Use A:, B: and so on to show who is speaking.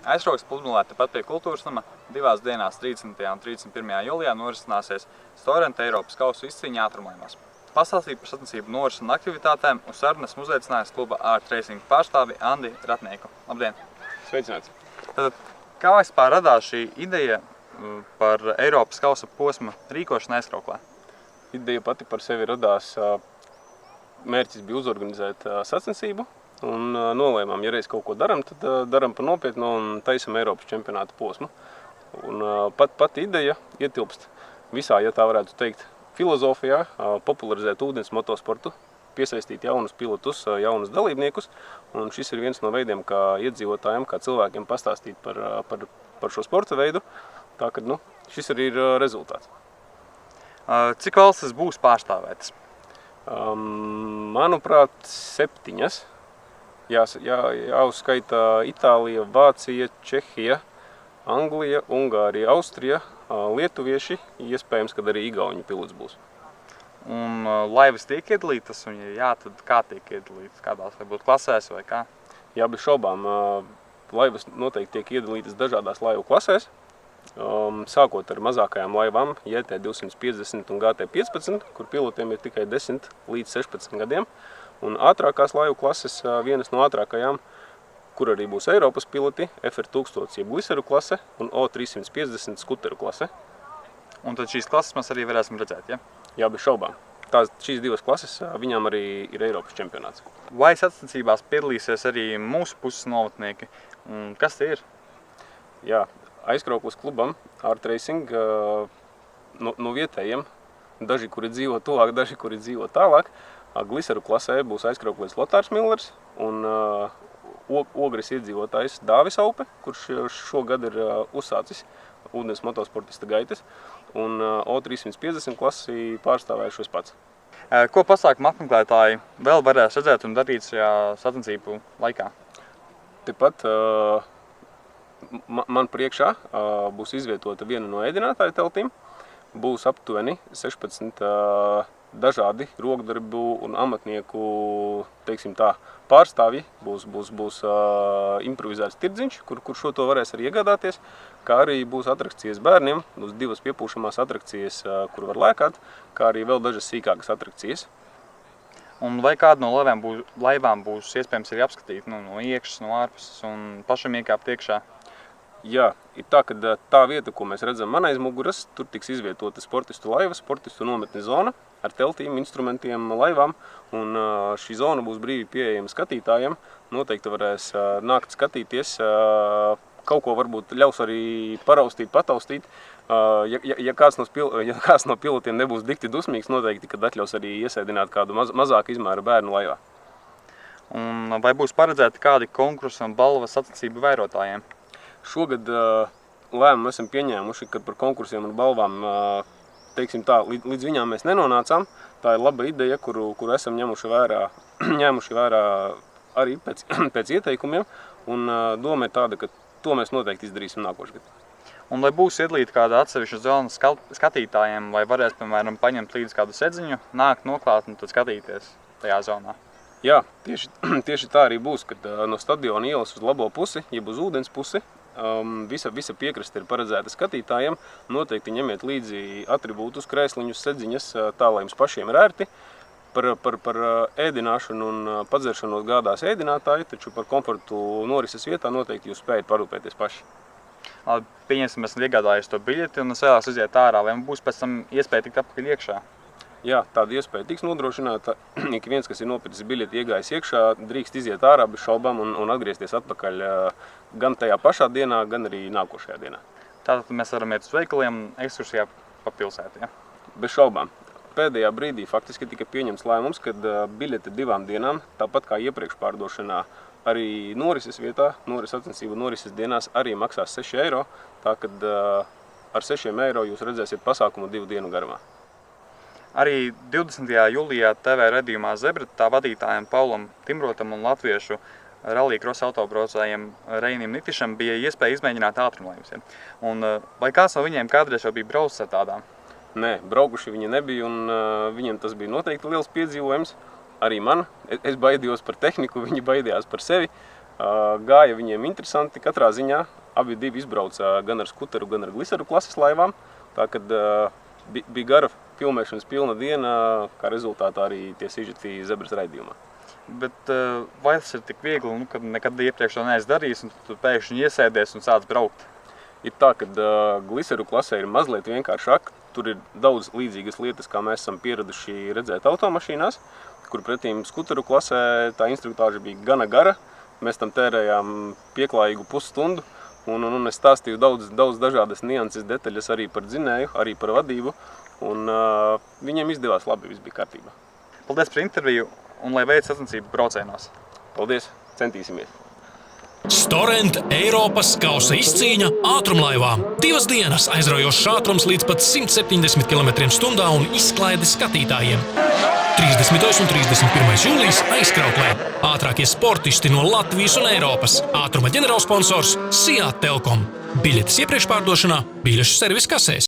A: Aizraugas pludmalē tepat pie kultūras nama 2 dienās 30. un 31. jūlijā norisināsies Storenta Eiropas kausa izcīņa ātrumlaivās. Pastāstīt par sacensību norisu un aktivitātēm uz sarunu esmu uzaicinājis kluba Art Racing pārstāvi Andi Ratnieku. Labdien!
B: Sveicināts!
A: Tātad, kā vispār radās šī ideja par Eiropas kausa posma rīkošanu aizkrauklē?
B: Ideja pati par sevi radās. Mērķis bija uzorganizēt sacensību un nolēmām, ja reiz kaut ko daram, tad daram par nopietnu un taisam Eiropas čempionāta posmu. Un pati ideja ietilpst visā, ja tā varētu teikt, filozofijā, popularizēt ūdens motosportu, piesaistīt jaunus pilotus, jaunus dalībniekus. Un šis ir viens no veidiem, kā iedzīvotājiem, kā cilvēkiem pastāstīt par šo sporta veidu. Tā kad, šis arī ir rezultāts.
A: Cik valstis būs pārstāvētas?
B: Manuprāt, 7. Jāuzskaita Itālija, Vācija, Čehija, Anglija, Ungārija, Austrija, lietuvieši, iespējams, kad arī igauņu pilots būs.
A: Un laivas tiek iedalītas, un ja jā, tad kā tiek iedalītas? Kādās varbūt klasēs vai kā?
B: Jā, bez šaubām. Laivas noteikti tiek iedalītas dažādās laivu klasēs. Sākot ar mazākajām laivām, JT 250 un GT 15, kur pilotiem ir tikai 10 līdz 16 gadiem. Un ātrākās laivu klases, vienas no ātrākajām, kur arī būs Eiropas piloti, FR 1000 jeb gliseru klase un O350 skuteru klase.
A: Un tad šīs klases mēs arī varēsim redzēt, ja?
B: Jā, bez šaubām. Šīs divas klases, viņām arī ir Eiropas čempionāts.
A: Vai sacensībās piedalīsies arī mūsu puses novatnieki? Un kas tie ir?
B: Jā, aizkrauklas klubam Art Racing no vietējiem, daži, kuri dzīvo tuvāk, daži, kuri dzīvo tālāk. Gliseru klasē būs aizkrauklis Lotārs Millers un Ogres iedzīvotājs Dāvis Aupe, kurš šogad ir uzsācis ūdens motosportista gaitas, un O350 klasi pārstāvējušos pats.
A: Ko pasākumu apmeklētāji vēl varēs redzēt un darīt šajā sacensību laikā?
B: Tepat man priekšā būs izvietota viena no ēdinātāju teltīm. Būs aptuveni 16 dažādi rokdarbu un amatnieku, teiksim tā, pārstāvji. Būs improvizēts tirdziņš, kur šo to varēs arī iegādāties, kā arī būs atrakcijas bērniem, būs 2 piepūšamās atrakcijas, kur var lēkāt, kā arī vēl dažas sīkākas atrakcijas.
A: Un vai kādu no laivām būs iespējams arī apskatīt no iekšas, no ārpuses un pašam iekāpt iekšā?
B: Jā, ir tā, ka tā vieta, ko mēs redzam man aiz muguras, tur tiks izvietota sportistu laiva, sportistu nometne zona ar teltīm, instrumentiem, laivām. Un šī zona būs brīvi pieejama skatītājiem. Noteikti varēs nākt skatīties. Kaut ko varbūt ļaus arī paraustīt, pataustīt. Ja kāds no pilotiem nebūs dikti dusmīgs, noteikti, kad atļaus arī iesēdināt kādu mazāku izmēru bērnu laivā.
A: Un vai būs paredzēti kādi konkursi un balvas sacensību vairotājiem?
B: Šogad lēmumu esam pieņēmuši, ka par konkursiem un balvām, teiksim tā, līdz viņām mēs nenonācām. Tā ir laba ideja, kuru esam ņēmuši vērā arī pēc ieteikumiem. Un doma ir tāda, ka to mēs noteikti izdarīsim nākošgad.
A: Un vai būs iedalīta kāda atsevišķa zona skatītājiem, vai varēs, piemēram, paņemt līdz kādu sedziņu, nākt, noklāt un tad skatīties tajā zonā?
B: Jā, tieši tā arī būs, kad no stadiona ielas uz labo pusi, jeb uz ūdens pusi, visa piekraste ir paredzēta skatītājiem. Noteikti ņemiet līdzi atribūtus, krēsliņus, sedziņas, tā, lai jums pašiem ir ērti. Par ēdināšanu un padzeršanos gādās ēdinātāji, taču par komfortu norises vietā noteikti jūs spējat parūpēties paši.
A: Pieņemsim, esmu iegādājies to biļeti un es vēlās iziet ārā, vai būs pēc tam iespēja tikt atpakaļ iekšā?
B: Jā, tāda iespēja tiks nodrošināta. Ik viens, kas ir nopircis biļeti, iegājis iekšā, drīkst iziet ārā bez šaubām un atgriezties atpakaļ gan tajā pašā dienā, gan arī nākošajā dienā.
A: Tātad mēs varam iet uz veikaliem ekskursijā pa pilsētu, ja?
B: Bez šaubām. Pēdējā brīdī faktiski tika pieņemts lēmums, kad biļete 2 dienām, tāpat kā iepriekš pārdošanā, arī norises vietā, sacensību norises dienās arī maksās 6 eiro. Tā, kad ar 6 eiro jūs redzēsiet pasākumu 2 dienu garumā.
A: Arī 20. jūlijā TV redzījumā Zebra tā vadītājiem Paulam Timrotam un latviešu rallija krosa autobraucējiem Reinim Nitišam bija iespēja izmēģināt ātrumlaivas. Un vai kāds no viņiem kādreiz jau bija braucis ar tādām?
B: Nē, braukuši viņi nebija un viņiem tas bija noteikti liels piedzīvojums. Arī man. Es baidījos par tehniku, viņi baidījās par sevi. Gāja viņiem interesanti. Katrā ziņā abi divi izbrauca gan ar skuteru, gan ar gliseru klases laivām. Tā kad bija gara filmēšanas pilna diena, kā rezultātā arī tie sižeti Zebras raidījumā.
A: Bet vai tas ir tik viegli, kad nekad iepriekš to neesi darījis, un tu pēkšņi iesēdies un sāc braukt?
B: Ir tā, ka gliseru klasē ir mazliet vienkāršāk. Tur ir daudz līdzīgas lietas, kā mēs esam pieraduši redzēt automašīnās, kur pretīm skuteru klasē tā instruktāža bija gana gara. Mēs tam tērējām pieklājīgu pusstundu, un es stāstīju daudz dažādas nianses, detaļas arī par dzinēju, arī par vadību, un viņiem izdevās labi, viss bija kārtībā.
A: Paldies par interviju, un lai veic sacensību braucienos.
B: Paldies, centīsimies!
C: Storent Eiropas kausa izcīņa ātrumlaivā. 2 dienas aizraujošs ātrums līdz pat 170 km/h un izklaide skatītājiem. 30. un 31. jūlijas aizkrauklē. Ātrākie sportisti no Latvijas un Eiropas. Ātruma ģenerālsponsors Seat Telkom. Biļetes iepriekšpārdošanā biļešu servis kasēs.